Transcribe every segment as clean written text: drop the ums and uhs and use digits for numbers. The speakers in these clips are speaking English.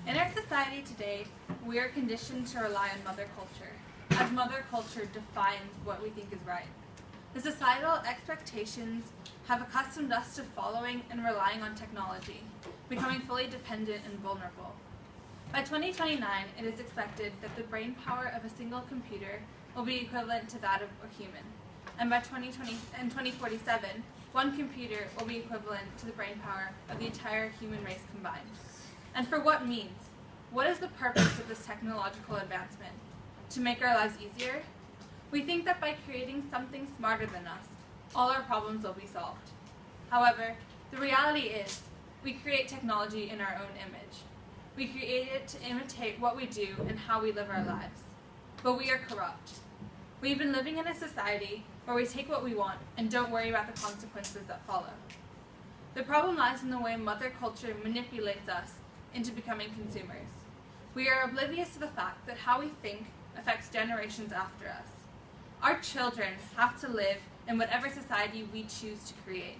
In our society today, we are conditioned to rely on mother culture, as mother culture defines what we think is right. The societal expectations have accustomed us to following and relying on technology, becoming fully dependent and vulnerable. By 2029, it is expected that the brain power of a single computer will be equivalent to that of a human, and by 2047, one computer will be equivalent to the brain power of the entire human race combined. And for what means? What is the purpose of this technological advancement? To make our lives easier? We think that by creating something smarter than us, all our problems will be solved. However, the reality is, we create technology in our own image. We create it to imitate what we do and how we live our lives. But we are corrupt. We've been living in a society where we take what we want and don't worry about the consequences that follow. The problem lies in the way mother culture manipulates us into becoming consumers. We are oblivious to the fact that how we think affects generations after us. Our children have to live in whatever society we choose to create.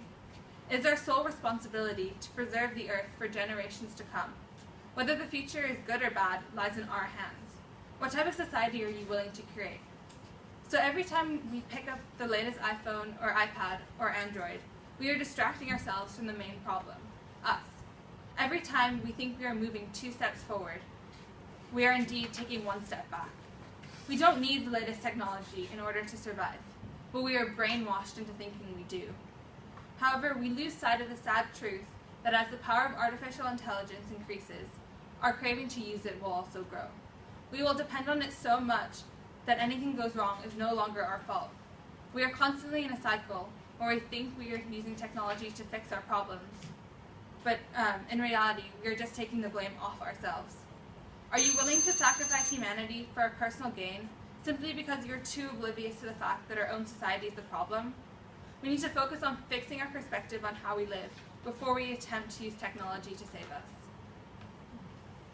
It is our sole responsibility to preserve the earth for generations to come. Whether the future is good or bad lies in our hands. What type of society are you willing to create? So every time we pick up the latest iPhone or iPad or Android, we are distracting ourselves from the main problem, us. Every time we think we are moving 2 steps forward, we are indeed taking 1 step back. We don't need the latest technology in order to survive, but we are brainwashed into thinking we do. However, we lose sight of the sad truth that as the power of artificial intelligence increases, our craving to use it will also grow. We will depend on it so much that anything goes wrong is no longer our fault. We are constantly in a cycle where we think we are using technology to fix our problems, but in reality, we are just taking the blame off ourselves. Are you willing to sacrifice humanity for a personal gain simply because you're too oblivious to the fact that our own society is the problem? We need to focus on fixing our perspective on how we live before we attempt to use technology to save us.